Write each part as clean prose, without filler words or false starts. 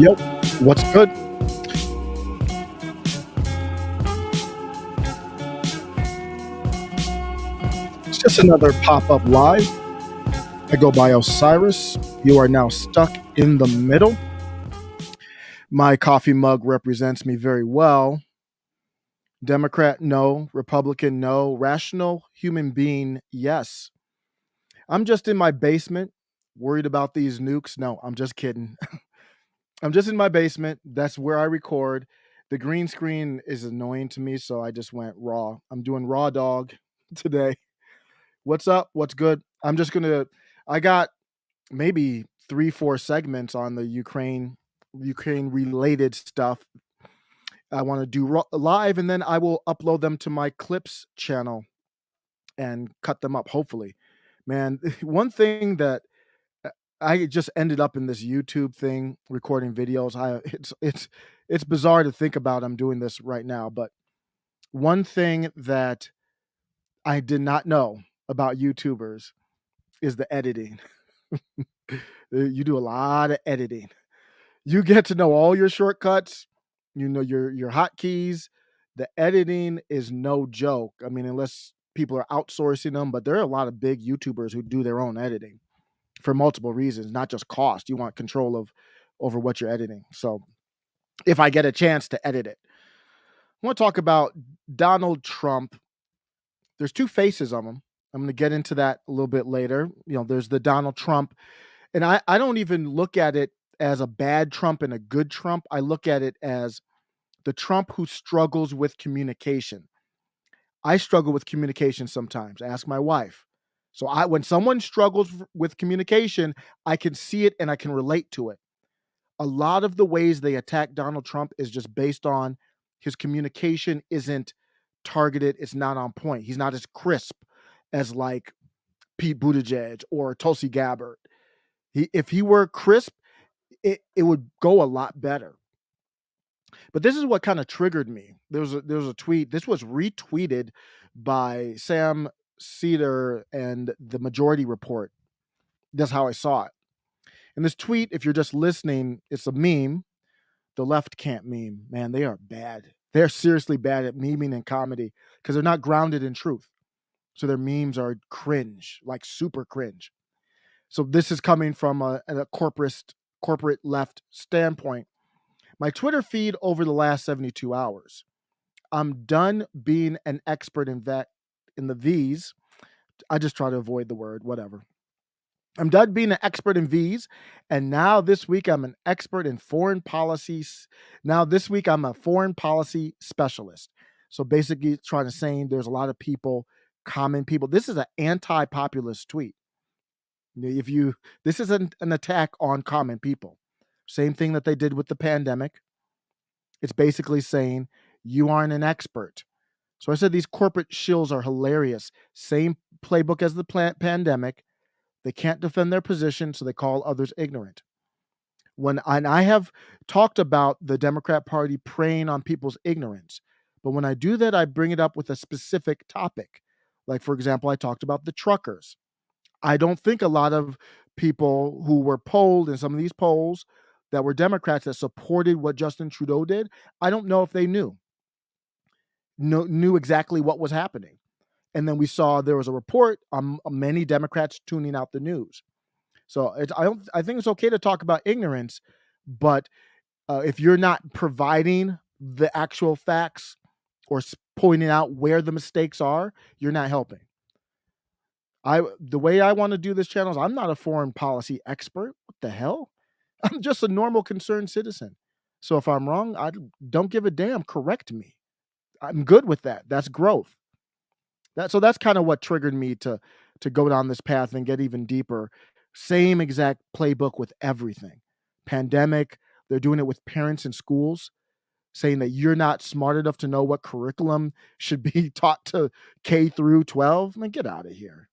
Yo, what's good? It's just another pop up live. I go by Osiris. You are now stuck in the middle. My coffee mug represents me very well. Democrat, no. Republican, no. Rational human being, yes. I'm just in my basement, worried about these nukes. No, I'm just kidding. I'm just in my basement. That's where I record. The green screen is annoying to me, so I just went raw. I'm doing raw dog today. What's up? What's good? I got maybe 3, 4 segments on the Ukraine related stuff. I want to do live, and then I will upload them to my clips channel and cut them up. Hopefully, man. One thing that I just ended up in this YouTube thing recording videos. It's bizarre to think about. I'm doing this right now, but one thing that I did not know about YouTubers is the editing. You do a lot of editing. You get to know all your shortcuts, you know your hotkeys. The editing is no joke. I mean, unless people are outsourcing them, but there are a lot of big YouTubers who do their own editing for multiple reasons, not just cost. You want control of over what you're editing. So if I get a chance to edit it, I want to talk about Donald Trump. There's two faces of him. I'm going to get into that a little bit later. There's the Donald Trump. And I don't even look at it as a bad Trump and a good Trump. I look at it as the Trump who struggles with communication. I struggle with communication sometimes. Ask my wife. So when someone struggles with communication, I can see it and I can relate to it. A lot of the ways they attack Donald Trump is just based on his communication isn't targeted. It's not on point. He's not as crisp as like Pete Buttigieg or Tulsi Gabbard. If he were crisp, it would go a lot better. But this is what kind of triggered me. There was a tweet. This was retweeted by Sam Cedar and the Majority Report. That's how I saw it. And this tweet, if you're just listening, it's a meme. The left can't meme. Man, they are bad. They're seriously bad at memeing and comedy because they're not grounded in truth. So their memes are cringe, like super cringe. So this is coming from a corporate left standpoint. My Twitter feed over the last 72 hours. I'm done being an expert in the V's. I just try to avoid the word, whatever. I'm done being an expert in V's, and now this week I'm an expert in foreign policies. Now this week I'm a foreign policy specialist. So basically trying to say there's a lot of people, common people. This is an anti-populist tweet. This is an attack on common people. Same thing that they did with the pandemic. It's basically saying you aren't an expert. So I said these corporate shills are hilarious. Same playbook as the pandemic. They can't defend their position, so they call others ignorant. And I have talked about the Democrat Party preying on people's ignorance. But when I do that, I bring it up with a specific topic. Like, for example, I talked about the truckers. I don't think a lot of people who were polled in some of these polls that were Democrats that supported what Justin Trudeau did, I don't know if they knew exactly what was happening. And then we saw there was a report on many Democrats tuning out the news. So I think it's okay to talk about ignorance, but if you're not providing the actual facts or pointing out where the mistakes are, you're not helping. The way I want to do this channel is I'm not a foreign policy expert. What the hell? I'm just a normal concerned citizen. So if I'm wrong, I don't give a damn. Correct me. I'm good with that. That's growth. That's kind of what triggered me to go down this path and get even deeper. Same exact playbook with everything. Pandemic, they're doing it with parents in schools, saying that you're not smart enough to know what curriculum should be taught to K through 12. Man, get out of here.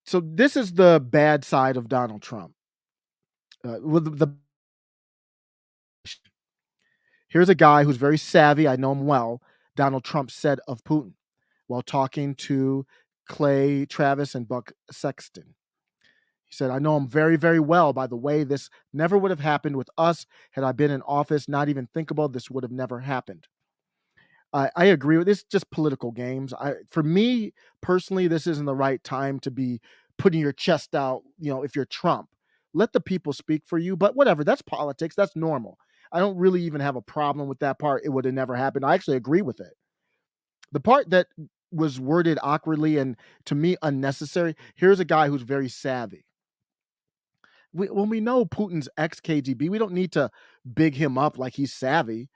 So this is the bad side of Donald Trump. Here's a guy who's very savvy. I know him well. Donald Trump said of Putin while talking to Clay Travis and Buck Sexton. He said, I know him very, very well. By the way, this never would have happened with us had I been in office. Not even thinkable. This would have never happened. I agree with this. Just political games. For me personally, this isn't the right time to be putting your chest out. If you're Trump, let the people speak for you. But whatever, that's politics. That's normal. I don't really even have a problem with that part. It would have never happened. I actually agree with it. The part that was worded awkwardly and to me unnecessary. Here's a guy who's very savvy. When we know Putin's ex KGB, we don't need to big him up like he's savvy.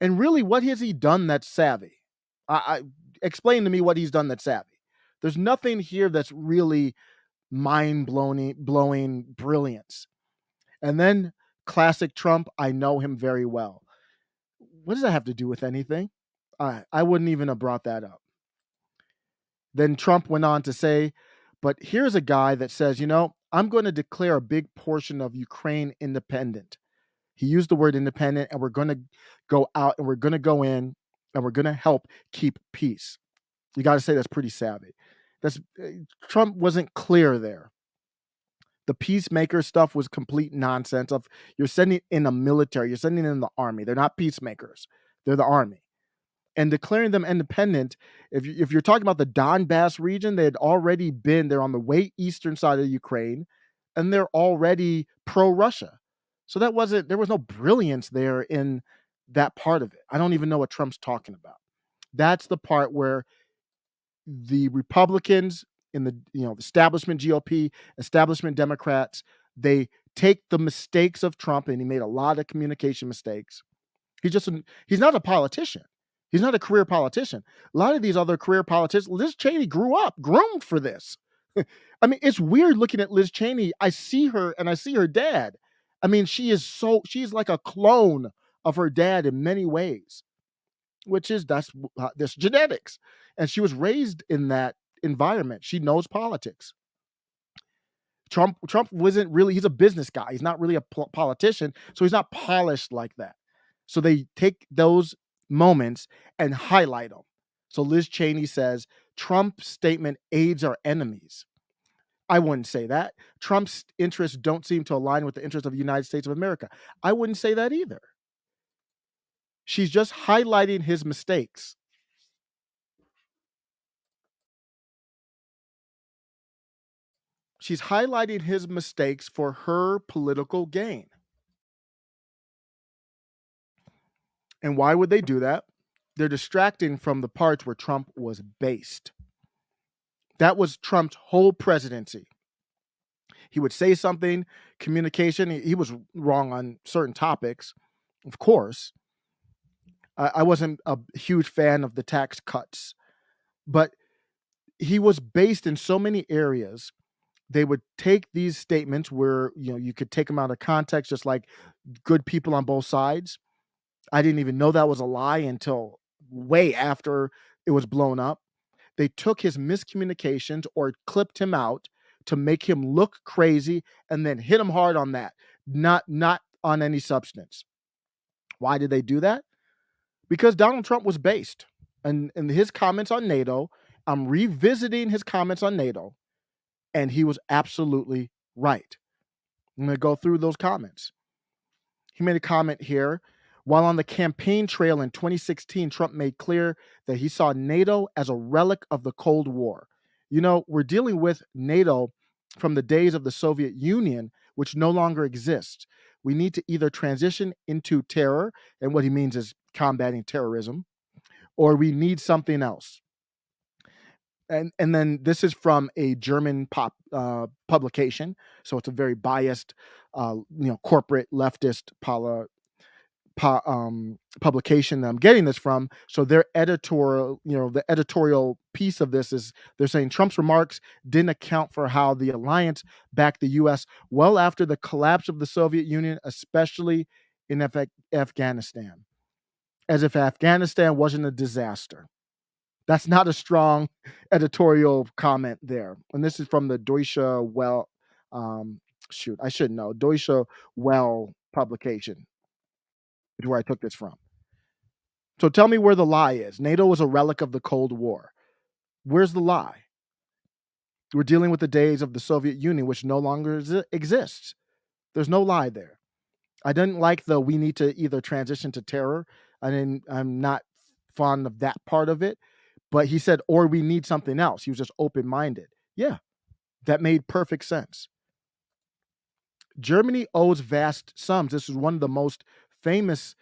And really, what has he done that's savvy? I explain to me what he's done that's savvy. There's nothing here that's really blowing brilliance. And then classic Trump, I know him very well. What does that have to do with anything? I wouldn't even have brought that up. Then Trump went on to say, but here's a guy that says, I'm going to declare a big portion of Ukraine independent. He used the word independent, and we're going to go out and we're going to go in and we're going to help keep peace. You got to say that's pretty savvy. Trump wasn't clear there. The peacemaker stuff was complete nonsense. You're sending in a military, you're sending in the army. They're not peacemakers. They're the army. And declaring them independent, if you're talking about the Donbass region, they had already been there on the way eastern side of Ukraine, and they're already pro-Russia. So there was no brilliance there in that part of it. I don't even know what Trump's talking about. That's the part where the Republicans in the establishment GOP, establishment Democrats, they take the mistakes of Trump, and he made a lot of communication mistakes. He's not a politician. He's not a career politician. A lot of these other career politicians, Liz Cheney grew up, groomed for this. I mean, it's weird looking at Liz Cheney. I see her and I see her dad. I mean, she's like a clone of her dad in many ways, that's this genetics. And she was raised in that environment. She knows politics. Trump wasn't really, he's a business guy. He's not really a politician, so he's not polished like that. So they take those moments and highlight them. So Liz Cheney says Trump's statement aids our enemies. I wouldn't say that. Trump's interests don't seem to align with the interests of the United States of America. I wouldn't say that either. She's just highlighting his mistakes. She's highlighting his mistakes for her political gain. And why would they do that? They're distracting from the parts where Trump was based. That was Trump's whole presidency. He would say something, communication. He was wrong on certain topics, of course. I wasn't a huge fan of the tax cuts, but he was based in so many areas. They would take these statements where you could take them out of context, just like good people on both sides. I didn't even know that was a lie until way after it was blown up. They took his miscommunications or clipped him out to make him look crazy and then hit him hard on that, not on any substance. Why did they do that? Because Donald Trump was based. And his comments on NATO, I'm revisiting his comments on NATO, and he was absolutely right. I'm going to go through those comments. He made a comment here. While on the campaign trail in 2016, Trump made clear that he saw NATO as a relic of the Cold War. We're dealing with NATO from the days of the Soviet Union, which no longer exists. We need to either transition into terror, and what he means is combating terrorism, or we need something else. And then this is from a German publication, so it's a very biased, corporate leftist publication that I'm getting this from. So their editorial, the editorial piece of this is they're saying Trump's remarks didn't account for how the alliance backed the U.S. well after the collapse of the Soviet Union, especially in Afghanistan, as if Afghanistan wasn't a disaster. That's not a strong editorial comment there. And this is from the Deutsche Well, I should know, Deutsche Well publication is where I took this from. So tell me where the lie is. NATO was a relic of the Cold War. Where's the lie? We're dealing with the days of the Soviet Union, which no longer exists. There's no lie there. I didn't like the we need to either transition to terror. I'm not fond of that part of it. But he said, or we need something else. He was just open minded. Yeah, that made perfect sense. Germany owes vast sums. This is one of the most famous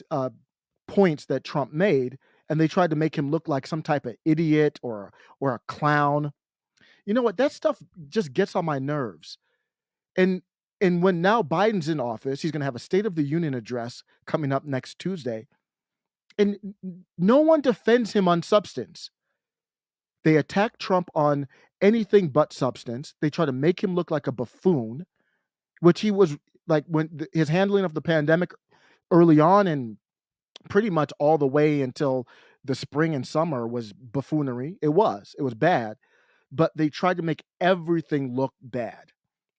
uh, points that Trump made, and they tried to make him look like some type of idiot or a clown. You know what? That stuff just gets on my nerves. And and when now Biden's in office, he's going to have a State of the Union address coming up next Tuesday, and no one defends him on substance. They attack Trump on anything but substance. They try to make him look like a buffoon, which he was like when his handling of the pandemic early on and pretty much all the way until the spring and summer was buffoonery. It was bad, but they tried to make everything look bad.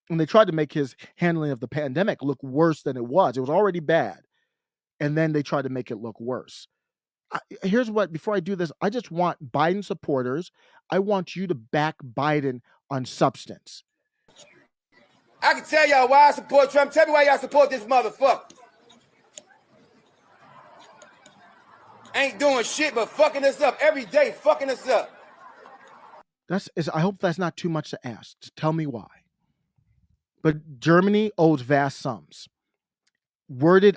And they tried to make his handling of the pandemic look worse than it was. It was already bad. And then they tried to make it look worse. Here's what, before I do this, I just want Biden supporters, I want you to back Biden on substance. I can tell y'all why I support Trump. Tell me why y'all support this motherfucker. Ain't doing shit but fucking us up every day, fucking us up. I hope that's not too much to ask. Just tell me why. But Germany owes vast sums. It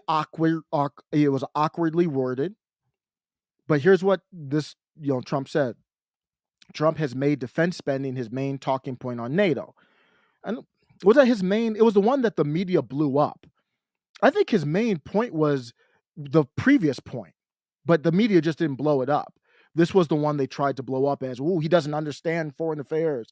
was awkwardly worded. But here's what Trump said. Trump has made defense spending his main talking point on NATO. And was that his main? It was the one that the media blew up. I think his main point was the previous point, but the media just didn't blow it up. This was the one they tried to blow up as, he doesn't understand foreign affairs.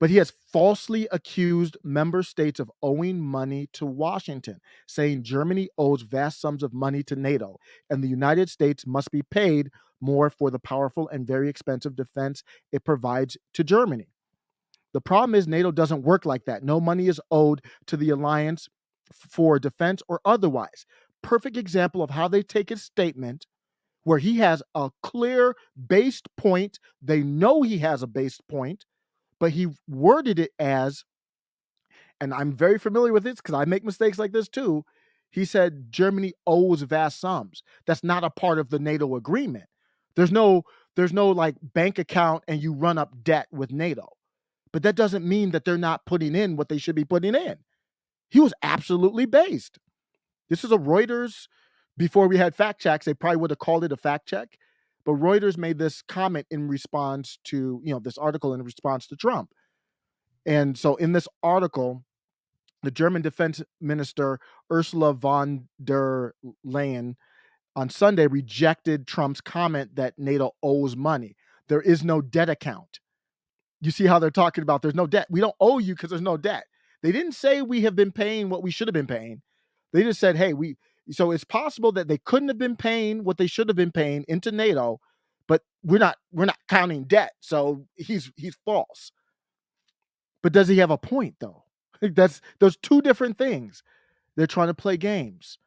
But he has falsely accused member states of owing money to Washington, saying Germany owes vast sums of money to NATO, and the United States must be paid more for the powerful and very expensive defense it provides to Germany. The problem is NATO doesn't work like that. No money is owed to the alliance for defense or otherwise. Perfect example of how they take a statement where he has a clear based point. They know he has a based point, but he worded it as, and I'm very familiar with this because I make mistakes like this too. He said Germany owes vast sums. That's not a part of the NATO agreement. There's no like bank account and you run up debt with NATO. But that doesn't mean that they're not putting in what they should be putting in. He was absolutely based. This is a Reuters, before we had fact checks, they probably would have called it a fact check. But Reuters made this comment in response to, this article in response to Trump. And so in this article, the German defense minister, Ursula von der Leyen, on Sunday rejected Trump's comment that NATO owes money. There is no debt account. You see how they're talking about there's no debt. We don't owe you because there's no debt. They didn't say we have been paying what we should have been paying. They just said, hey, so it's possible that they couldn't have been paying what they should have been paying into NATO, but we're not counting debt. So he's false. But does he have a point though? That's those two different things. They're trying to play games.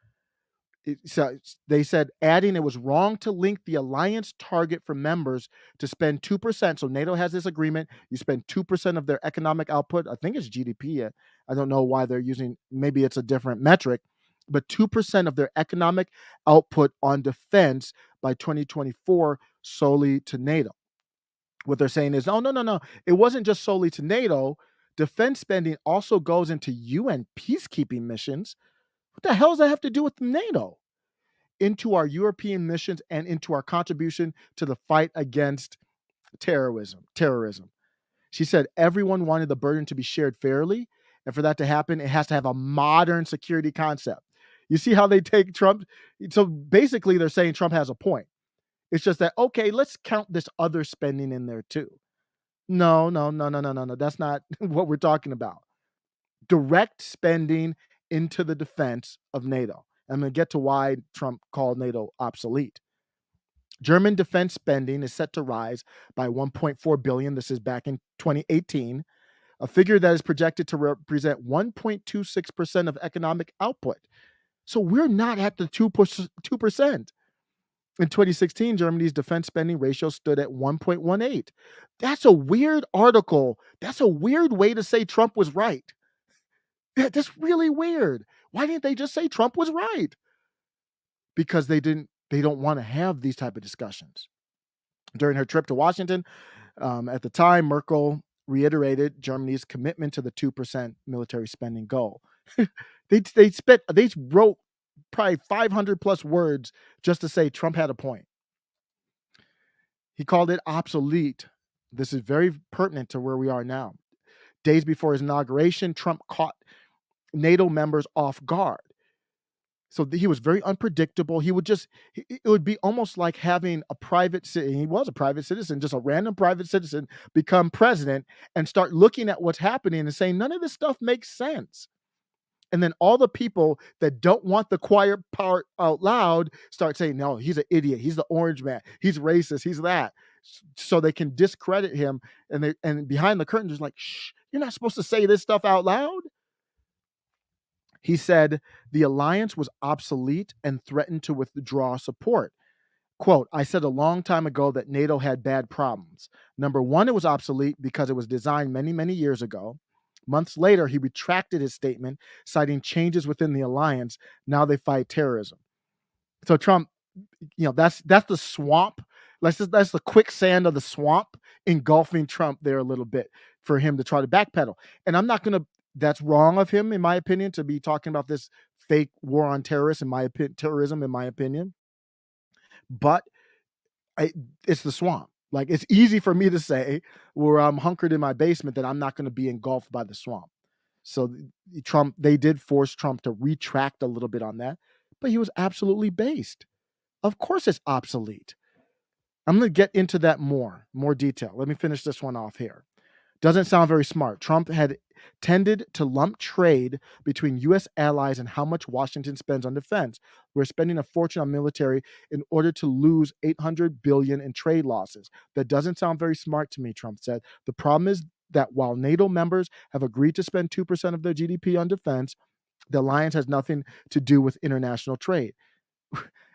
So they said adding it was wrong to link the alliance target for members to spend 2%. So NATO has this agreement. You spend 2% of their economic output. I think it's GDP. I don't know why they're using, maybe it's a different metric, but 2% of their economic output on defense by 2024 solely to NATO. What they're saying is, no. It wasn't just solely to NATO. Defense spending also goes into UN peacekeeping missions. What the hell does that have to do with NATO? Into our European missions and into our contribution to the fight against terrorism. She said everyone wanted the burden to be shared fairly. And for that to happen, it has to have a modern security concept. You see how they take Trump? So basically, they're saying Trump has a point. It's just that, okay, let's count this other spending in there too. No. That's not what we're talking about. Direct spending into the defense of NATO. I'm going to get to why Trump called NATO obsolete. German defense spending is set to rise by 1.4 billion. This is back in 2018, a figure that is projected to represent 1.26% of economic output. So we're not at the 2%. In 2016, Germany's defense spending ratio stood at 1.18. That's a weird article. That's a weird way to say Trump was right. That's really weird. Why didn't they just say Trump was right? Because they don't want to have these type of discussions. During her trip to Washington, at the time, Merkel reiterated Germany's commitment to the 2% military spending goal. They wrote probably 500 plus words just to say Trump had a point. He called it obsolete. This is very pertinent to where we are now. Days before his inauguration, Trump caught NATO members off guard. So he was very unpredictable. It would be almost like having a private citizen. He was a private citizen, just a random private citizen become president and start looking at what's happening and saying, none of this stuff makes sense. And then all the people that don't want the quiet part out loud start saying, no, he's an idiot. He's the orange man. He's racist. He's that. So they can discredit him. And behind the curtain, there's like, shh, you're not supposed to say this stuff out loud. He said the alliance was obsolete and threatened to withdraw support. Quote, I said a long time ago that NATO had bad problems. Number one, it was obsolete because it was designed many, many years ago. Months later, he retracted his statement, citing changes within the alliance. Now they fight terrorism. So Trump, that's the swamp. That's the quicksand of the swamp engulfing Trump there a little bit for him to try to backpedal. And I'm not going to. That's wrong of him, in my opinion, to be talking about this fake war on terrorism, in my opinion. But it's the swamp. Like, it's easy for me to say where I'm hunkered in my basement that I'm not going to be engulfed by the swamp. So they did force Trump to retract a little bit on that, but he was absolutely based. Of course it's obsolete. I'm going to get into that more detail. Let me finish this one off here. Doesn't sound very smart. Trump had tended to lump trade between U.S. allies and how much Washington spends on defense. We're spending a fortune on military in order to lose $800 billion in trade losses. That doesn't sound very smart to me, Trump said. The problem is that while NATO members have agreed to spend 2% of their GDP on defense, the alliance has nothing to do with international trade.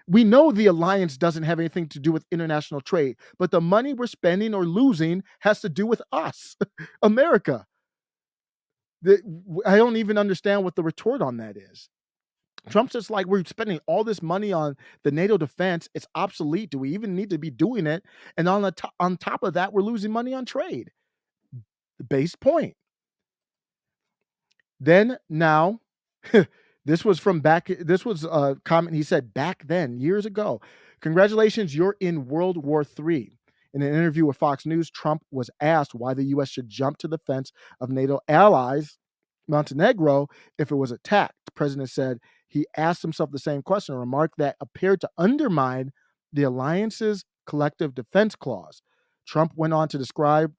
We know the alliance doesn't have anything to do with international trade, but the money we're spending or losing has to do with us, America. I don't even understand what the retort on that is. Trump's just like, we're spending all this money on the NATO defense. It's obsolete. Do we even need to be doing it? And on top of that, we're losing money on trade. The base point. Then now, this was a comment he said back then, years ago. Congratulations, you're in World War III. In an interview with Fox News, Trump was asked why the U.S. should jump to the defense of NATO allies, Montenegro, if it was attacked. The president said he asked himself the same question, a remark that appeared to undermine the alliance's collective defense clause. Trump went on to describe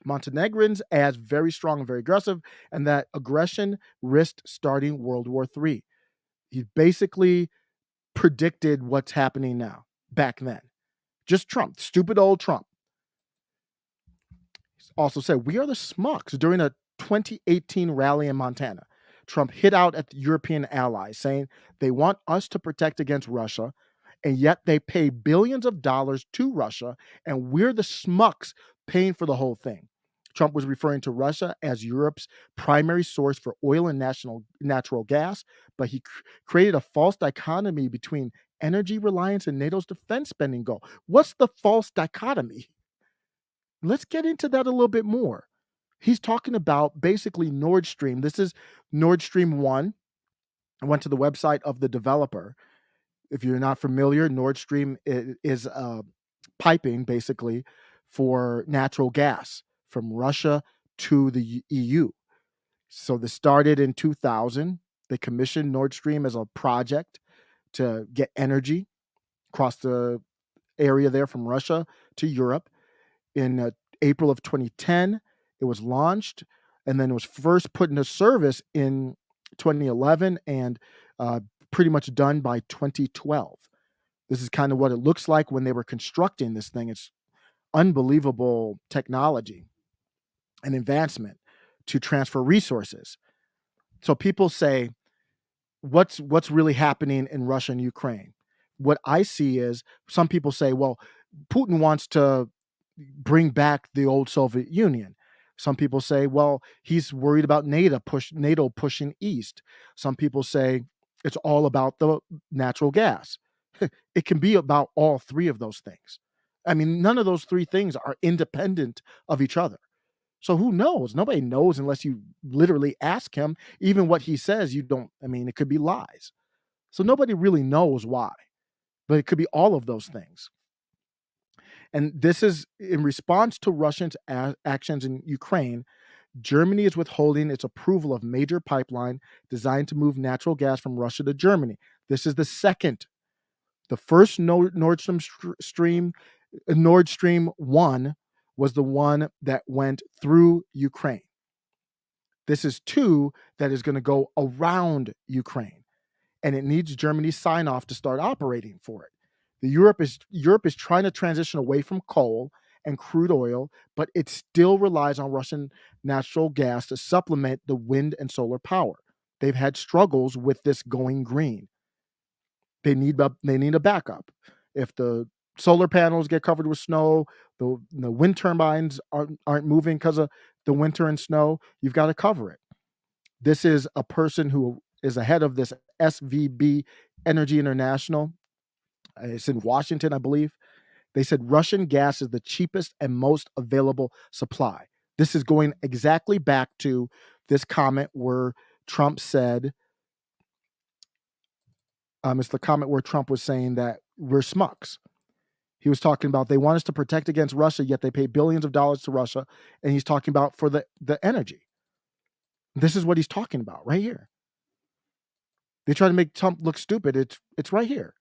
Montenegrins as very strong and very aggressive, and that aggression risked starting World War III. He basically predicted what's happening now, back then. Just Trump, stupid old Trump. He also said, we are the schmucks. During a 2018 rally in Montana, Trump hit out at the European allies, saying they want us to protect against Russia, and yet they pay billions of dollars to Russia, and we're the schmucks paying for the whole thing. Trump was referring to Russia as Europe's primary source for oil and natural gas, but he created a false dichotomy between energy reliance and NATO's defense spending goal. What's the false dichotomy? Let's get into that a little bit more. He's talking about basically Nord Stream. This is Nord Stream 1. I went to the website of the developer. If you're not familiar, Nord Stream is piping basically for natural gas from Russia to the EU. So this started in 2000. They commissioned Nord Stream as a project to get energy across the area there from Russia to Europe. In April of 2010, it was launched, and then it was first put into service in 2011 and pretty much done by 2012. This is kind of what it looks like when they were constructing this thing. It's unbelievable technology and advancement to transfer resources. So people say, what's really happening in Russia and Ukraine? what I see is some people say, well, Putin wants to bring back the old Soviet Union. Some people say, well, he's worried about NATO pushing east. Some people say it's all about the natural gas. It can be about all three of those things. I mean, none of those three things are independent of each other. So who knows? Nobody knows unless you literally ask him. Even what he says, you don't, I mean, it could be lies. So nobody really knows why, but it could be all of those things. And this is in response to Russia's actions in Ukraine. Germany is withholding its approval of major pipeline designed to move natural gas from Russia to Germany. This is the second. The first Nord Stream, Nord Stream 1 was the one that went through Ukraine. This is 2 that is going to go around Ukraine, and it needs Germany's sign off to start operating for it. Europe is trying to transition away from coal and crude oil, but it still relies on Russian natural gas to supplement the wind and solar power. They've had struggles with this going green. They need a backup. If the solar panels get covered with snow, the wind turbines aren't moving because of the winter and snow, you've got to cover it. This is a person who is ahead of this SVB Energy International. It's in Washington, I believe. They said Russian gas is the cheapest and most available supply. This is going exactly back to this comment where Trump said, it's the comment where Trump was saying that we're schmucks. He was talking about they want us to protect against Russia, yet they pay billions of dollars to Russia. And he's talking about for the energy. This is what he's talking about right here. They try to make Trump look stupid. It's right here.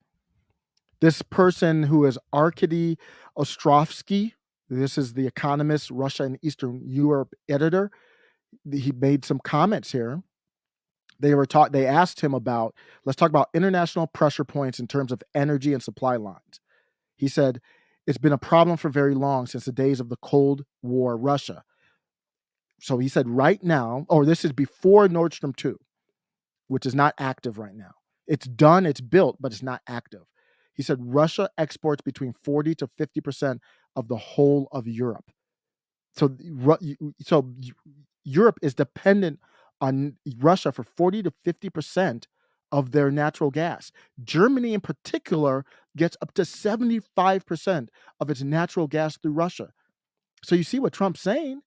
This person who is Arkady Ostrovsky, this is the Economist, Russia and Eastern Europe editor. He made some comments here. They asked him about, let's talk about international pressure points in terms of energy and supply lines. He said, it's been a problem for very long, since the days of the Cold War Russia. So he said right now, or this is before Nord Stream 2, which is not active right now. It's done, it's built, but it's not active. He said Russia exports between 40 to 50% of the whole of Europe. So Europe is dependent on Russia for 40 to 50% of their natural gas. Germany in particular gets up to 75% of its natural gas through Russia. So you see what Trump's saying?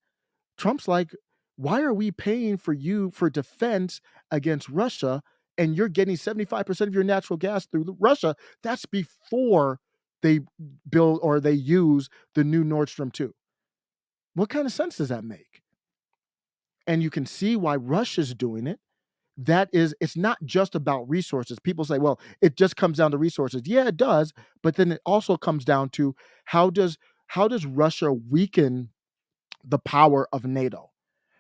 Trump's like, why are we paying for you for defense against Russia, and you're getting 75% of your natural gas through Russia? That's before they build or they use the new Nord Stream 2. What kind of sense does that make? And you can see why Russia's doing it. It's not just about resources. People say, well, it just comes down to resources. Yeah, it does. But then it also comes down to how does Russia weaken the power of NATO?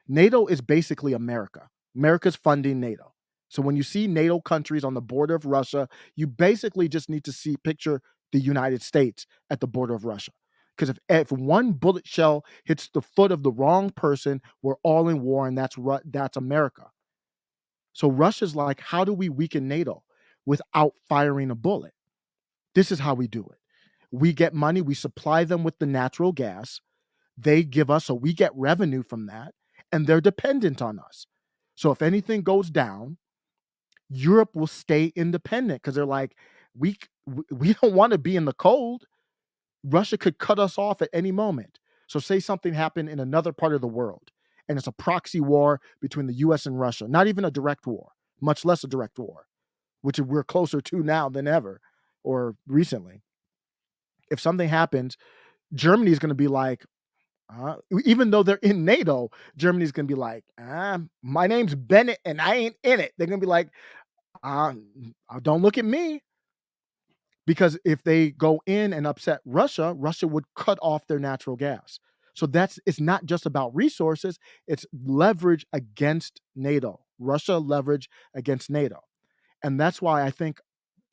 NATO is basically America. America's funding NATO. So when you see NATO countries on the border of Russia, you basically just need to picture the United States at the border of Russia. Because if one bullet shell hits the foot of the wrong person, we're all in war, and that's America. So Russia's like, how do we weaken NATO without firing a bullet? This is how we do it. We get money, we supply them with the natural gas. They give us, so we get revenue from that, and they're dependent on us. So if anything goes down, Europe will stay independent because they're like, we don't want to be in the cold. Russia could cut us off at any moment. So say something happened in another part of the world, and it's a proxy war between the US and Russia, not even a direct war, much less a direct war, which we're closer to now than ever or recently. If something happens, Germany is going to be like, even though they're in NATO, Germany's going to be like, my name's Bennett and I ain't in it. They're going to be like, don't look at me. Because if they go in and upset Russia, Russia would cut off their natural gas. So it's not just about resources, it's leverage against NATO. Russia leverage against NATO. And that's why I think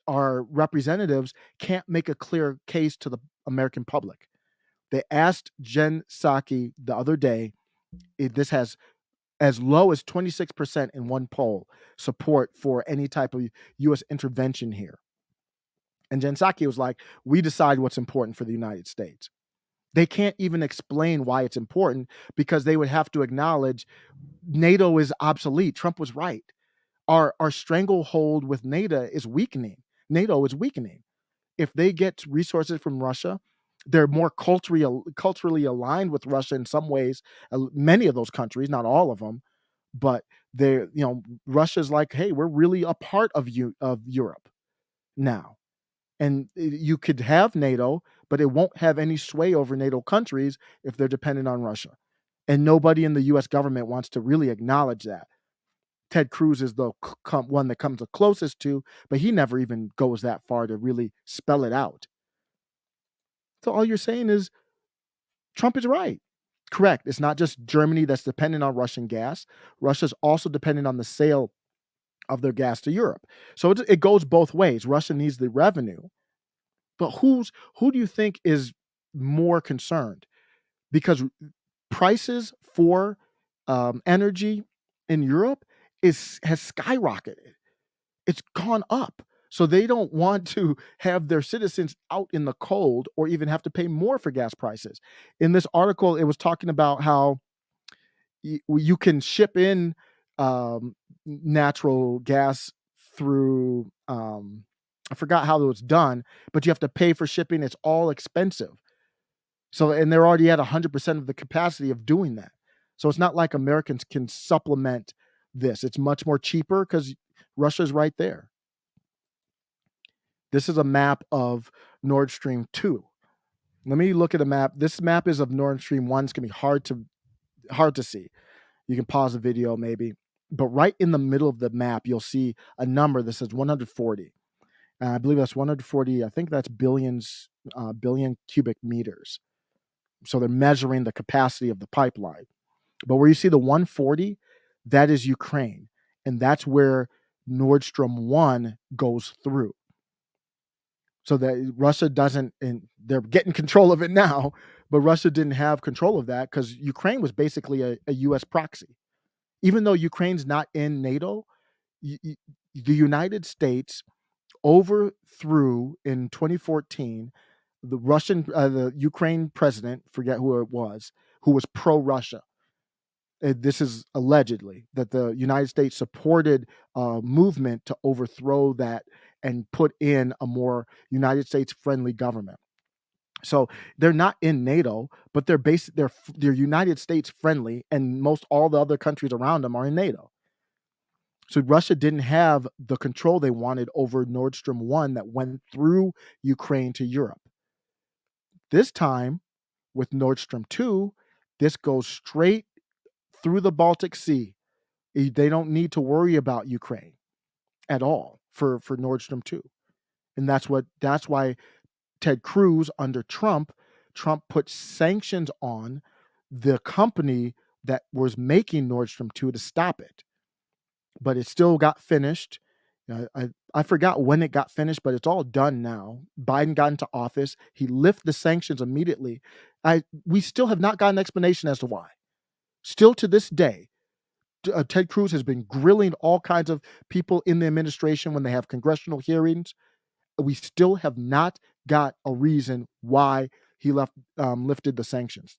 our representatives can't make a clear case to the American public. They asked Jen Psaki the other day, this has as low as 26% in one poll support for any type of U.S. intervention here. And Jen Psaki was like, we decide what's important for the United States. They can't even explain why it's important because they would have to acknowledge NATO is obsolete. Trump was right. Our stranglehold with NATO is weakening. NATO is weakening. If they get resources from Russia, they're more culturally aligned with Russia in some ways. Many of those countries, not all of them, but they're Russia's like, hey, we're really a part of Europe now, and you could have NATO, but it won't have any sway over NATO countries if they're dependent on Russia. And nobody in the U.S. government wants to really acknowledge that. Ted Cruz is the one that comes the closest to, but he never even goes that far to really spell it out. So all you're saying is Trump is right. Correct. It's not just Germany that's dependent on Russian gas. Russia's also dependent on the sale of their gas to Europe. So it goes both ways. Russia needs the revenue, but who do you think is more concerned? Because prices for energy in Europe has skyrocketed. It's gone up. So they don't want to have their citizens out in the cold or even have to pay more for gas prices. In this article, it was talking about how you can ship in natural gas through, I forgot how it was done, but you have to pay for shipping. It's all expensive. So, and they're already at 100% of the capacity of doing that. So it's not like Americans can supplement this. It's much more cheaper because Russia's right there. This is a map of Nord Stream 2. Let me look at a map. This map is of Nord Stream 1. It's going to be hard to see. You can pause the video maybe. But right in the middle of the map, you'll see a number that says 140. And I believe that's 140. I think that's billion cubic meters. So they're measuring the capacity of the pipeline. But where you see the 140, that is Ukraine. And that's where Nord Stream 1 goes through. So that Russia doesn't, and they're getting control of it now, but Russia didn't have control of that because Ukraine was basically a U.S. proxy. Even though Ukraine's not in NATO, the United States overthrew in 2014 the Ukraine president, forget who it was, who was pro-Russia. This is allegedly that the United States supported a movement to overthrow that and put in a more United States friendly government. So they're not in NATO, but they're United States friendly, and most all the other countries around them are in NATO. So Russia didn't have the control they wanted over Nord Stream 1 that went through Ukraine to Europe. This time with Nord Stream 2, this goes straight through the Baltic Sea. They don't need to worry about Ukraine at all for Nord Stream 2. And that's why Ted Cruz under Trump put sanctions on the company that was making Nord Stream 2 to stop it. But it still got finished. I forgot when it got finished, but it's all done now. Biden got into office. He lifted the sanctions immediately. We still have not got an explanation as to why. Still to this day, Ted Cruz has been grilling all kinds of people in the administration when they have congressional hearings. We still have not got a reason why he lifted the sanctions.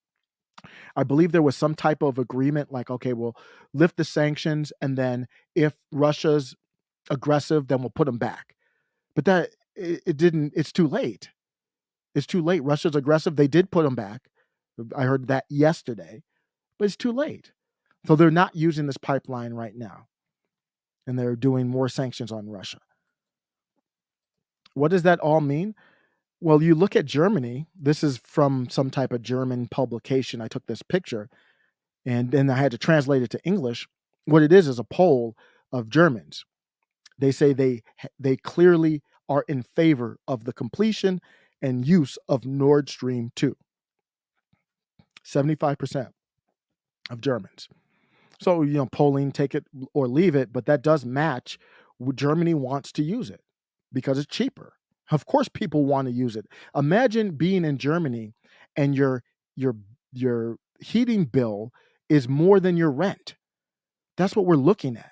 I believe there was some type of agreement like, okay, we'll lift the sanctions, and then if Russia's aggressive, then we'll put them back. But that it didn't. It's too late. It's too late. Russia's aggressive. They did put them back. I heard that yesterday, but it's too late. So they're not using this pipeline right now, and they're doing more sanctions on Russia. What does that all mean? Well, you look at Germany. This is from some type of German publication. I took this picture, and then I had to translate it to English. What it is a poll of Germans. They say they clearly are in favor of the completion and use of Nord Stream 2. 75% of Germans. So, polling, take it or leave it, but that does match. Germany wants to use it because it's cheaper. Of course, people want to use it. Imagine being in Germany and your heating bill is more than your rent. That's what we're looking at.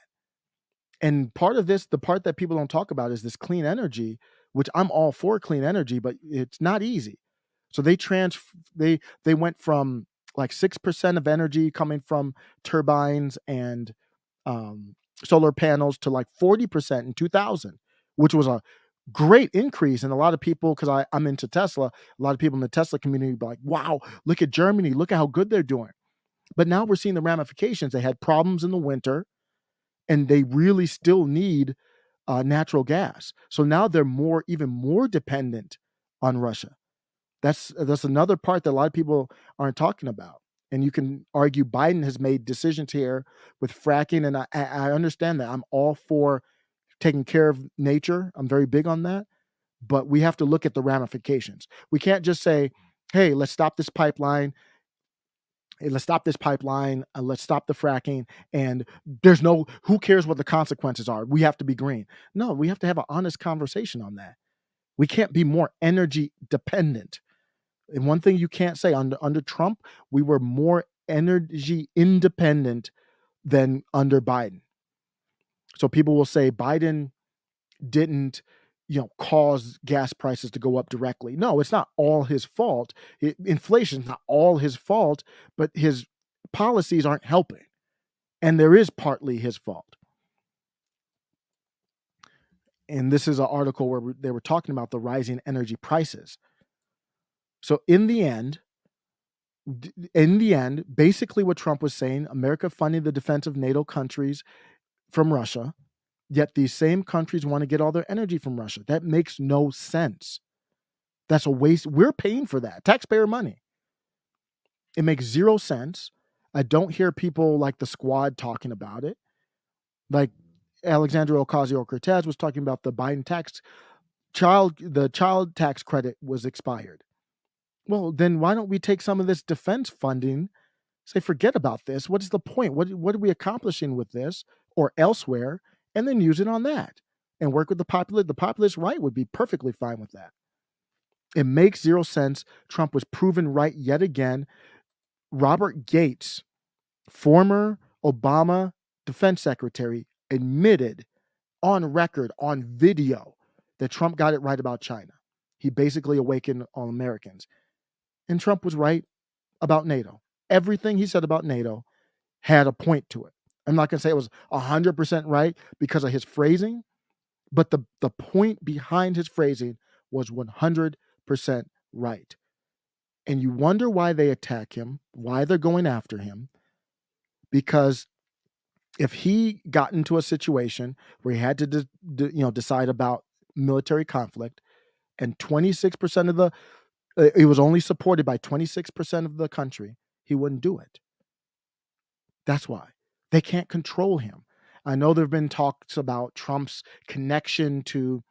And part of this, the part that people don't talk about is this clean energy. which I'm all for clean energy, but it's not easy. So they went from like 6% of energy coming from turbines and um, solar panels to like 40% in 2000, which was a great increase. And a lot of people, because I'm into Tesla, a lot of people in the Tesla community be like, wow, look at Germany, look at how good they're doing. But now we're seeing the ramifications. They had problems in the winter and they really still need natural gas. So now they're even more dependent on Russia. That's another part that a lot of people aren't talking about. And you can argue Biden has made decisions here with fracking, and I understand that. I'm all for taking care of nature. I'm very big on that, but we have to look at the ramifications. We can't just say, "Hey, let's stop this pipeline. Hey, let's stop this pipeline. Let's stop the fracking." And who cares what the consequences are? We have to be green. No, we have to have an honest conversation on that. We can't be more energy dependent. And one thing you can't say under Trump, we were more energy independent than under Biden. So people will say Biden didn't, cause gas prices to go up directly. No, it's not all his fault. Inflation's not all his fault, but his policies aren't helping. And there is partly his fault. And this is an article where they were talking about the rising energy prices. So in the end, basically what Trump was saying, America funding the defense of NATO countries from Russia, yet these same countries want to get all their energy from Russia. That makes no sense. That's a waste. We're paying for that. Taxpayer money. It makes 0 sense. I don't hear people like the Squad talking about it. Like Alexandria Ocasio-Cortez was talking about the Biden the child tax credit was expired. Well, then why don't we take some of this defense funding, say, forget about this. What is the point? What are we accomplishing with this or elsewhere? And then use it on that and work with the populace. The populist right would be perfectly fine with that. It makes 0 sense. Trump was proven right yet again. Robert Gates, former Obama defense secretary, admitted on record, on video, that Trump got it right about China. He basically awakened all Americans. And Trump was right about NATO. Everything he said about NATO had a point to it. I'm not going to say it was 100% right because of his phrasing, but the point behind his phrasing was 100% right. And you wonder why they attack him, why they're going after him, because if he got into a situation where he had to decide about military conflict, and 26% of it was only supported by 26% of the country, he wouldn't do it. That's why. They can't control him. I know there have been talks about Trump's connection to,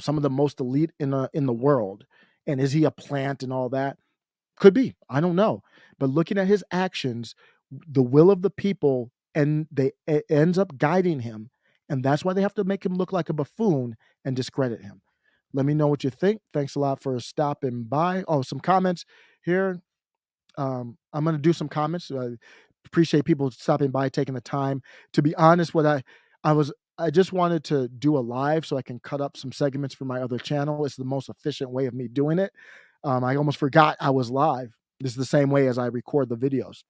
some of the most elite in the world. And is he a plant and all that? Could be. I don't know. But looking at his actions, the will of the people, and it ends up guiding him. And that's why they have to make him look like a buffoon and discredit him. Let me know what you think. Thanks a lot for stopping by. Oh, some comments here. I'm going to do some comments. Appreciate people stopping by, taking the time. To be honest, I just wanted to do a live so I can cut up some segments for my other channel. It's the most efficient way of me doing it. I almost forgot I was live. This is the same way as I record the videos.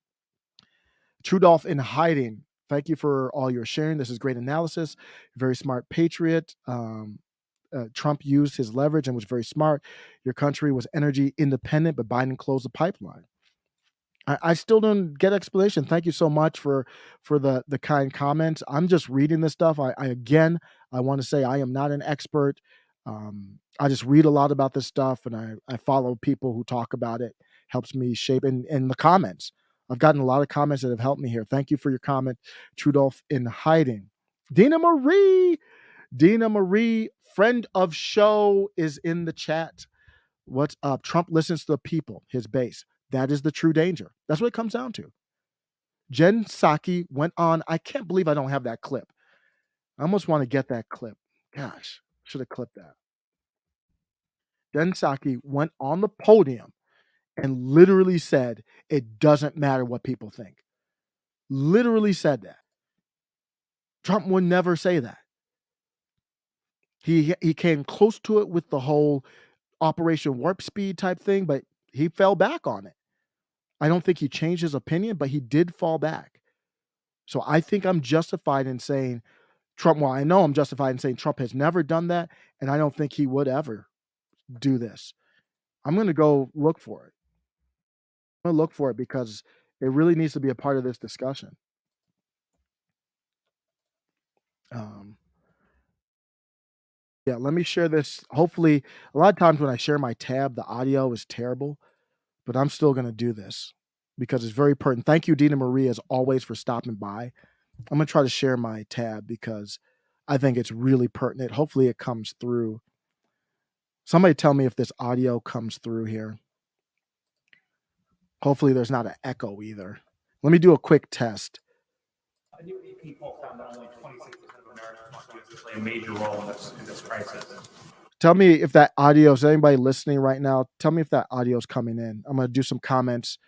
Trudolph in hiding. Thank you for all your sharing. This is great analysis. Very smart patriot. Trump used his leverage and was very smart. Your country was energy independent, but Biden closed the pipeline. I still don't get explanation. Thank you so much for the kind comments. I'm just reading this stuff. I want to say I am not an expert. I just read a lot about this stuff, and I follow people who talk about it. Helps me shape in the comments. I've gotten a lot of comments that have helped me here. Thank you for your comment, Trudolph in hiding. Dina Marie, friend of show, is in the chat. What's up? Trump listens to the people, his base. That is the true danger. That's what it comes down to. Jen Psaki went on. I can't believe I don't have that clip. I almost want to get that clip. Gosh, should have clipped that. Jen Psaki went on the podium and literally said, it doesn't matter what people think. Literally said that. Trump would never say that. He came close to it with the whole Operation Warp Speed type thing, but he fell back on it. I don't think he changed his opinion, but he did fall back. So I think I'm justified in saying Trump. Well, I know I'm justified in saying Trump has never done that, and I don't think he would ever do this. I'm going to go look for it. I'm going to look for it because it really needs to be a part of this discussion. Yeah, let me share this. Hopefully, a lot of times when I share my tab, the audio is terrible, but I'm still going to do this because it's very pertinent. Thank you, Dina Marie, as always, for stopping by. I'm going to try to share my tab because I think it's really pertinent. Hopefully, it comes through. Somebody tell me if this audio comes through here. Hopefully, there's not an echo either. Let me do a quick test. A new AP poll found that only 26% of Americans want the U.S. to play a major role in this crisis. Tell me if that audio is anybody listening right now. Tell me if that audio is coming in. I'm going to do some comments.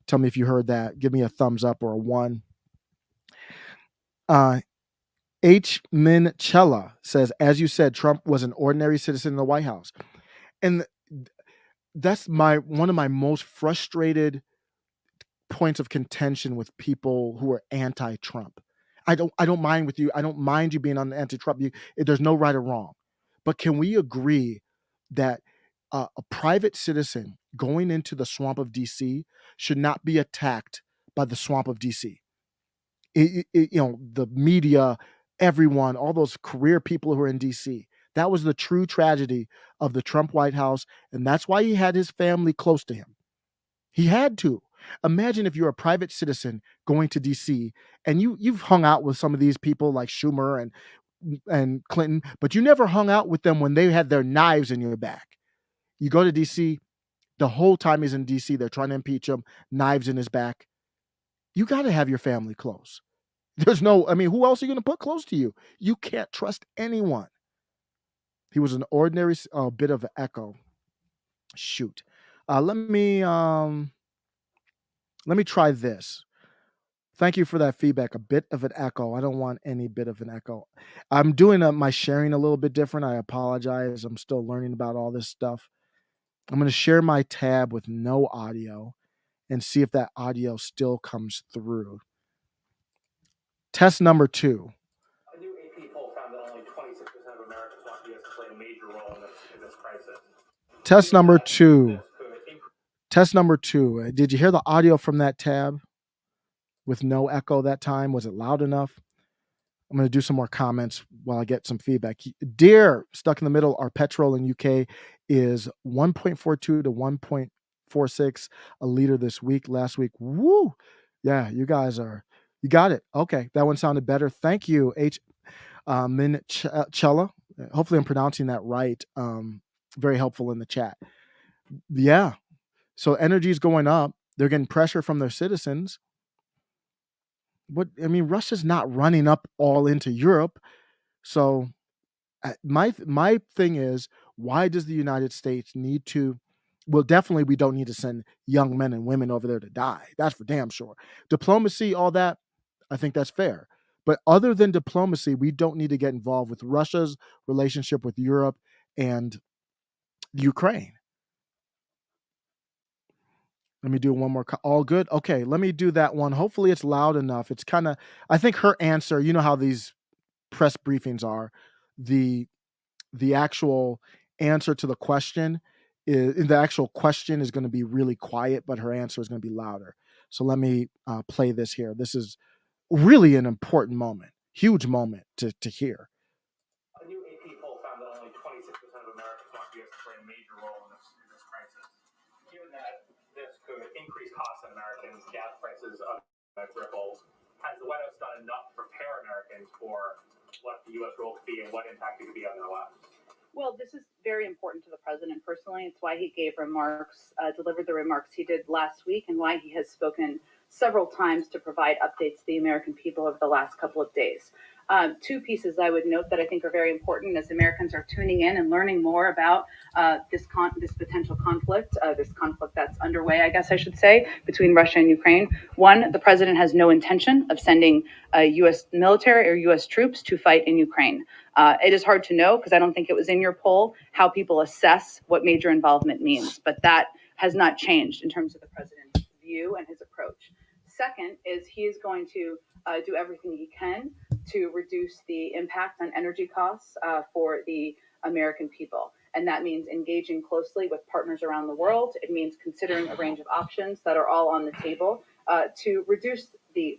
Tell me if you heard that. Give me a thumbs up or a 1. H. Minchella says, as you said, Trump was an ordinary citizen in the White House. And that's one of my most frustrated points of contention with people who are anti-Trump. I don't mind with you. I don't mind you being on the anti-Trump. There's no right or wrong. But can we agree that a private citizen going into the swamp of DC should not be attacked by the swamp of DC? The media, everyone, all those career people who are in DC. That was the true tragedy of the Trump White House, and that's why he had his family close to him. He had to. Imagine if you're a private citizen going to DC and you've hung out with some of these people like Schumer and Clinton, but you never hung out with them when they had their knives in your back. You go to DC, the whole time he's in DC, they're trying to impeach him, knives in his back. You got to have your family close. Who else are you going to put close to you? You can't trust anyone. He was an ordinary bit of an echo. Shoot. Let me try this. Thank you for that feedback. A bit of an echo. I don't want any bit of an echo. I'm doing my sharing a little bit different. I apologize. I'm still learning about all this stuff. I'm going to share my tab with no audio and see if that audio still comes through. Test number 2. A new AP poll found that only 26% of Americans want the U.S. to play a major role in this crisis. Test number 2. Test number 2. Did you hear the audio from that tab with no echo that time? Was it loud enough? I'm going to do some more comments while I get some feedback. Dear, stuck in the middle, our petrol in UK is 1.42 to 1.46 a liter this week. Last week, woo! Yeah, you got it. Okay, that one sounded better. Thank you, H. Minchella. Hopefully I'm pronouncing that right. Very helpful in the chat. Yeah, so energy is going up. They're getting pressure from their citizens. Russia's not running up all into Europe. So my thing is, why does the United States need to? Well, definitely we don't need to send young men and women over there to die. That's for damn sure. Diplomacy, all that, I think that's fair. But other than diplomacy, we don't need to get involved with Russia's relationship with Europe and Ukraine. Let me do one more. All good? Okay, let me do that one. Hopefully it's loud enough. It's kind of, I think her answer, you know how these press briefings are, the actual answer to the question is going to be really quiet, but her answer is going to be louder. So let me play this here. This is really an important moment, huge moment to hear. A new AP poll found that only 26% of Americans want the U.S. to play a major role in this crisis. Given that this could increase costs on Americans, gas prices, ripples, has the White House done enough to prepare Americans for what the U.S. role could be and what impact it could be on their lives? Well, this is very important to the president personally. It's why he gave remarks, delivered the remarks he did last week, and why he has spoken several times to provide updates to the American people over the last couple of days. Two pieces I would note that I think are very important as Americans are tuning in and learning more about this potential conflict, this conflict that's underway, I guess I should say, between Russia and Ukraine. One, the president has no intention of sending U.S. military or U.S. troops to fight in Ukraine. It is hard to know, because I don't think it was in your poll, how people assess what major involvement means, but that has not changed in terms of the president's view and his approach. Second is he is going to do everything he can to reduce the impact on energy costs for the American people. And that means engaging closely with partners around the world. It means considering a range of options that are all on the table to reduce the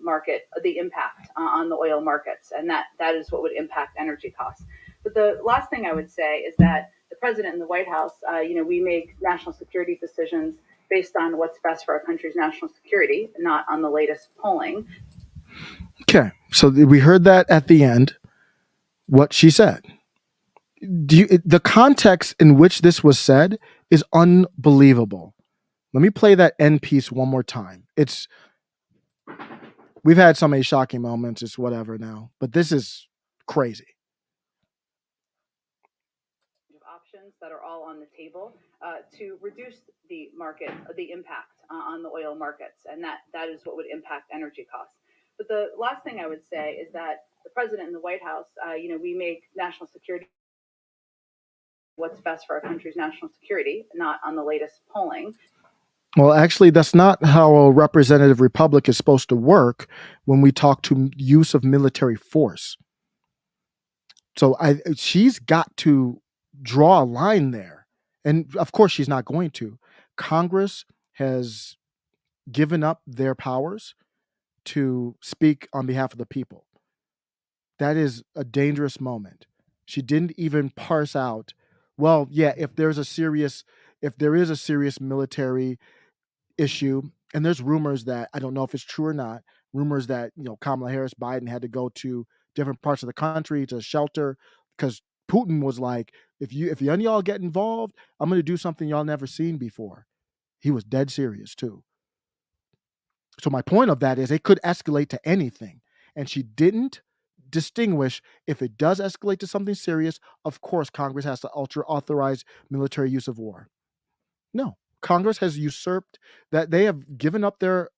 impact on the oil markets. And that is what would impact energy costs. But the last thing I would say is that the president and the White House, we make national security decisions based on what's best for our country's national security, not on the latest polling. Okay, so we heard that at the end, what she said. The context in which this was said is unbelievable. Let me play that end piece one more time. We've had so many shocking moments, it's whatever now, but this is crazy. Options that are all on the table to reduce the impact on the oil markets, and that is what would impact energy costs. But the last thing I would say is that the president and the White House, we make national security what's best for our country's national security, not on the latest polling. Well, actually, that's not how a representative republic is supposed to work when we talk to use of military force. So she's got to draw a line there. And of course, she's not going to. Congress has given up their powers to speak on behalf of the people. That is a dangerous moment. She didn't even parse out, well, yeah, if there is a serious military issue, and there's rumors that, I don't know if it's true or not, rumors that, Kamala Harris, Biden had to go to different parts of the country to shelter because Putin was like, if any of y'all get involved, I'm going to do something y'all never seen before. He was dead serious too. So my point of that is it could escalate to anything. And she didn't distinguish if it does escalate to something serious, of course, Congress has to authorize military use of war. No, Congress has usurped that. They have given up their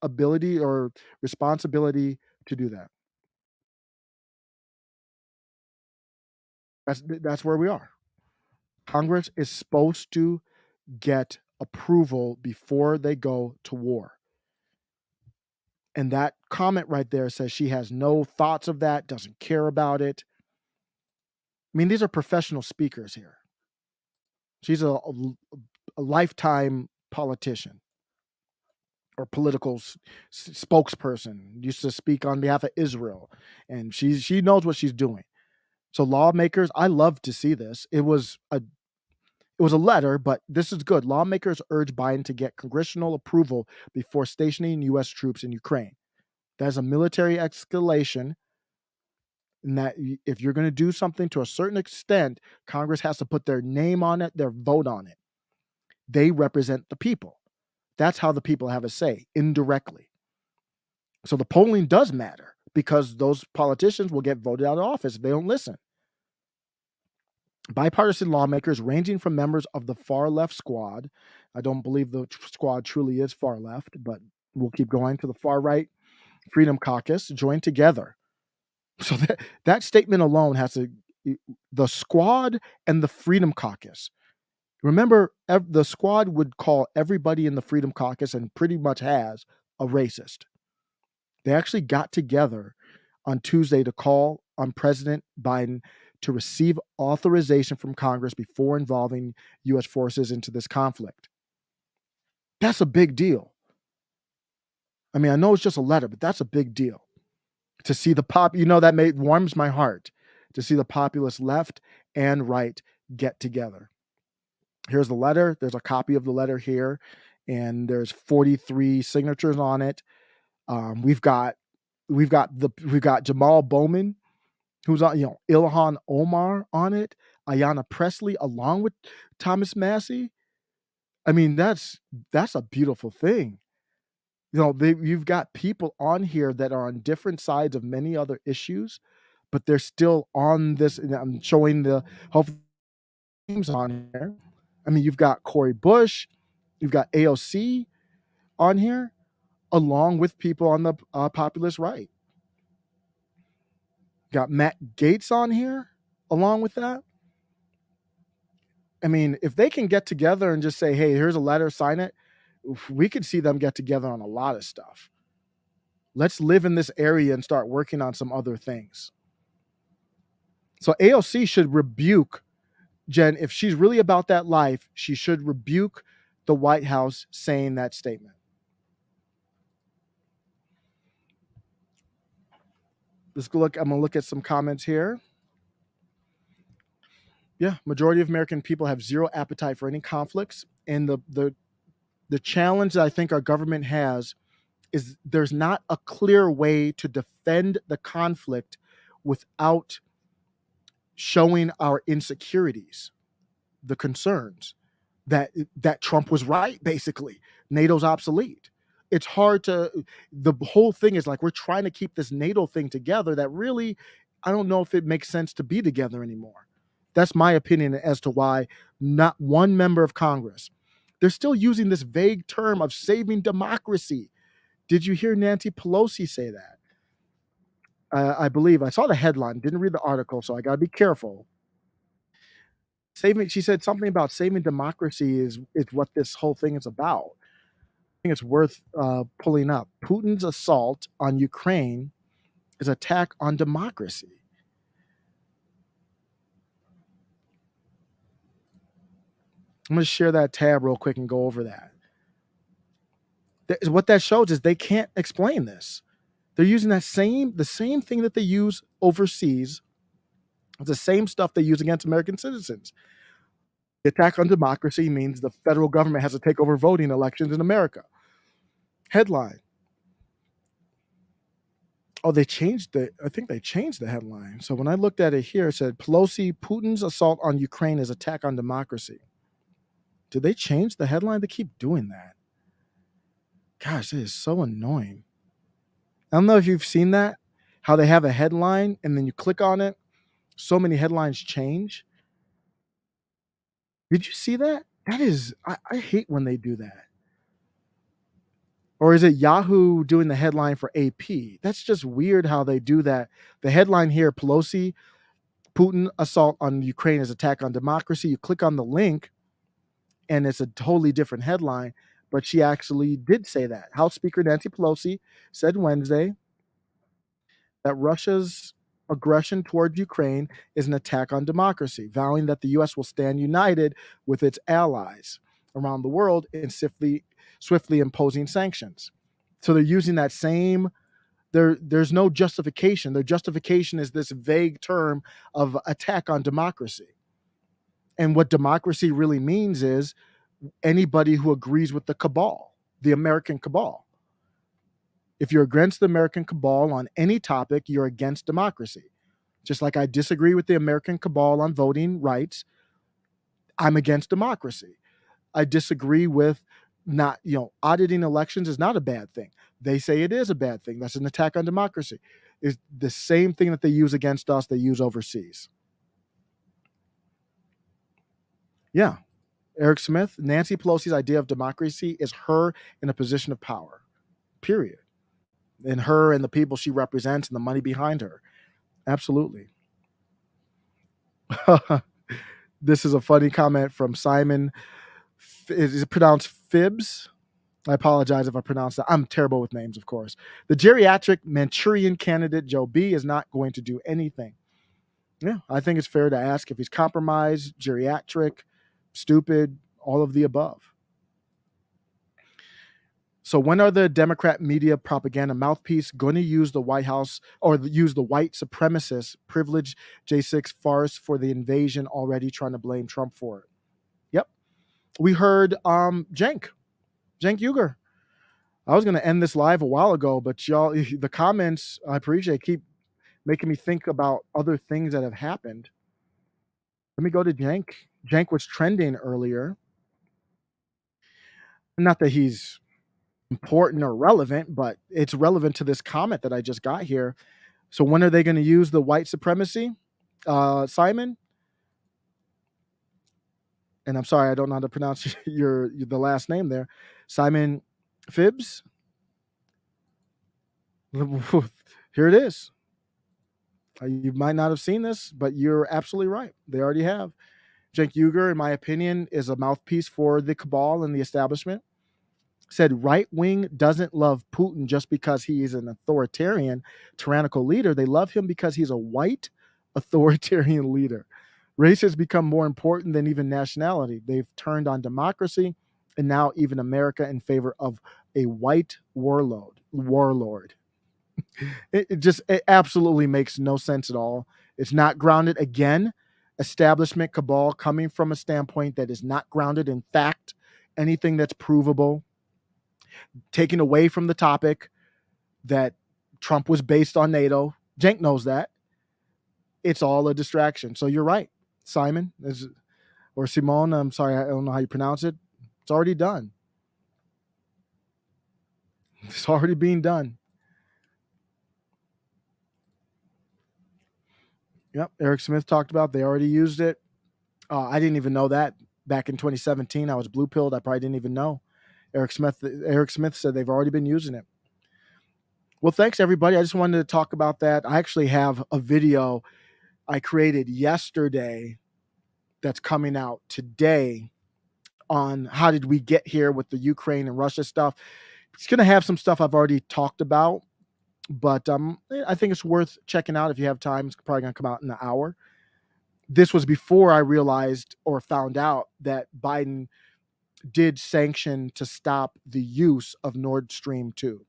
ability or responsibility to do that. That's where we are. Congress is supposed to get approval before they go to war. And that comment right there says she has no thoughts of that, doesn't care about it. I mean, these are professional speakers here. She's a lifetime politician or political spokesperson, used to speak on behalf of Israel, and she knows what she's doing. So lawmakers, I love to see this. It was a letter, but this is good. Lawmakers urge Biden to get congressional approval before stationing U.S. troops in Ukraine. That is a military escalation, and that if you're going to do something to a certain extent, Congress has to put their name on it, their vote on it. They represent the people. That's how the people have a say, indirectly. So the polling does matter because those politicians will get voted out of office if they don't listen. Bipartisan lawmakers ranging from members of the far left squad, I don't believe the squad truly is far left, but we'll keep going, to the far right Freedom Caucus, joined together. So that statement alone has the squad and the Freedom Caucus. Remember, the squad would call everybody in the Freedom Caucus, and pretty much has, a racist. They actually got together on Tuesday to call on President Biden to receive authorization from Congress before involving U.S. forces into this conflict. That's a big deal. I mean, I know it's just a letter, but that's a big deal. To see the that warms my heart to see the populist left and right get together. Here's the letter. There's a copy of the letter here, and there's 43 signatures on it. We've got Jamal Bowman, who's on, Ilhan Omar on it, Ayanna Pressley, along with Thomas Massey. I mean, that's a beautiful thing. You've got people on here that are on different sides of many other issues, but they're still on this. And I'm showing the hopefully names on here. I mean, you've got Cory Bush, you've got AOC on here, along with people on the populist right. Got Matt Gaetz on here, along with that. I mean, if they can get together and just say, "Hey, here's a letter, sign it," we could see them get together on a lot of stuff. Let's live in this area and start working on some other things. So AOC should rebuke Jen, if she's really about that life, she should rebuke the White House saying that statement. Let's go look. I'm gonna look at some comments here. Yeah, majority of American people have zero appetite for any conflicts, and the challenge that I think our government has is there's not a clear way to defend the conflict without showing our insecurities, the concerns that Trump was right, basically. NATO's obsolete. It's hard to the whole thing is like we're trying to keep this NATO thing together that really I don't know if it makes sense to be together anymore. That's my opinion as to why not one member of Congress. They're still using this vague term of saving democracy. Did you hear Nancy Pelosi say that? I believe I saw the headline, didn't read the article, so I got to be careful. Saving, she said something about saving democracy is what this whole thing is about. I think it's worth pulling up. Putin's assault on Ukraine is attack on democracy. I'm going to share that tab real quick and go over that. What that shows is they can't explain this. They're using the same thing that they use overseas. It's the same stuff they use against American citizens. The attack on democracy means the federal government has to take over voting elections in America. Headline. Oh, I think they changed the headline. So when I looked at it here, it said Pelosi, Putin's assault on Ukraine is attack on democracy. Did they change the headline? They keep doing that. Gosh, it is so annoying. I don't know if you've seen that, how they have a headline and then you click on it, so many headlines change. Did you see that? I hate when they do that. Or is it Yahoo doing the headline for AP? That's just weird how they do that. The headline here, Pelosi, Putin assault on Ukraine is attack on democracy. You click on the link and it's a totally different headline, but she actually did say that. House Speaker Nancy Pelosi said Wednesday that Russia's aggression toward Ukraine is an attack on democracy, vowing that the U.S. will stand united with its allies around the world in swiftly imposing sanctions. So they're using that same. There's no justification. Their justification is this vague term of attack on democracy. And what democracy really means is anybody who agrees with the cabal, the American cabal. If you're against the American cabal on any topic, you're against democracy. Just like I disagree with the American cabal on voting rights, I'm against democracy. I disagree with not, auditing elections is not a bad thing. They say it is a bad thing. That's an attack on democracy. It's the same thing that they use against us, they use overseas. Yeah. Eric Smith, Nancy Pelosi's idea of democracy is her in a position of power, period. And her and the people she represents and the money behind her. Absolutely. This is a funny comment from Simon. Is it pronounced Fibs? I apologize if I pronounce that. I'm terrible with names, of course. The geriatric Manchurian candidate, Joe B., is not going to do anything. Yeah, I think it's fair to ask if he's compromised, geriatric, stupid, all of the above. So when are the Democrat media propaganda mouthpiece going to use the White House or use the white supremacist privileged J6 farce for the invasion, already trying to blame Trump for it? Yep. We heard Cenk Uygur. I was going to end this live a while ago, but y'all, the comments, I appreciate, keep making me think about other things that have happened. Let me go to Cenk. Cenk was trending earlier. Not that he's important or relevant, but it's relevant to this comment that I just got here. So when are they going to use the white supremacy, Simon? And I'm sorry, I don't know how to pronounce the last name there, Simon Phibbs. Here it is. You might not have seen this, but you're absolutely right. They already have. Cenk Uygur, in my opinion, is a mouthpiece for the cabal and the establishment. Said right wing doesn't love Putin just because he is an authoritarian, tyrannical leader. They love him because he's a white authoritarian leader. Race has become more important than even nationality. They've turned on democracy and now even America in favor of a white warlord. It absolutely makes no sense at all. It's not grounded. Again, establishment cabal coming from a standpoint that is not grounded in fact, anything that's provable, taking away from the topic that Trump was based on NATO. Cenk knows that. It's all a distraction. So you're right, Simon, or Simone. I'm sorry, I don't know how you pronounce it. It's already done. It's already being done. Yep, Eric Smith talked about they already used it. I didn't even know that back in 2017. I was blue pilled. I probably didn't even know. Eric Smith said they've already been using it. Well, thanks everybody. I just wanted to talk about that. I actually have a video I created yesterday that's coming out today on how did we get here with the Ukraine and Russia stuff. It's going to have some stuff I've already talked about, but I think it's worth checking out if you have time. It's probably going to come out in an hour. This was before I realized or found out that Biden did sanction to stop the use of Nord Stream 2.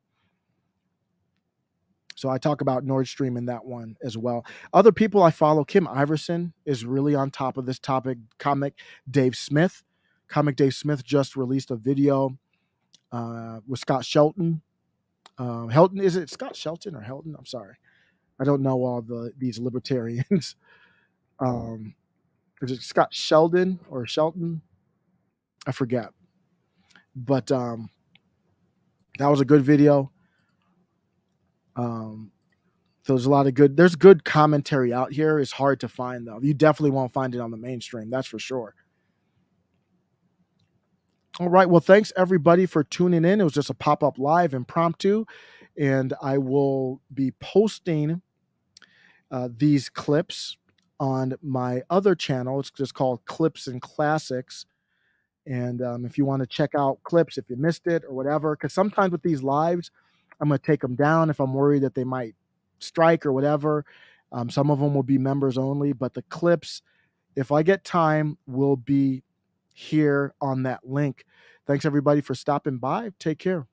So I talk about Nord Stream in that one as well. Other people I follow, Kim Iverson is really on top of this topic. Comic Dave Smith just released a video with Scott Shelton. Helton, is it Scott Shelton or Helton? I'm sorry. I don't know all these libertarians. Is it Scott Sheldon or Shelton? I forget. But that was a good video. So there's good commentary out here. It's hard to find though. You definitely won't find it on the mainstream. That's for sure. All right. Well, thanks everybody for tuning in. It was just a pop-up live impromptu, and I will be posting these clips on my other channel. It's just called Clips and Classics. And if you want to check out clips, if you missed it or whatever, because sometimes with these lives, I'm going to take them down if I'm worried that they might strike or whatever. Some of them will be members only, but the clips, if I get time, will be here on that link. Thanks everybody for stopping by. Take care.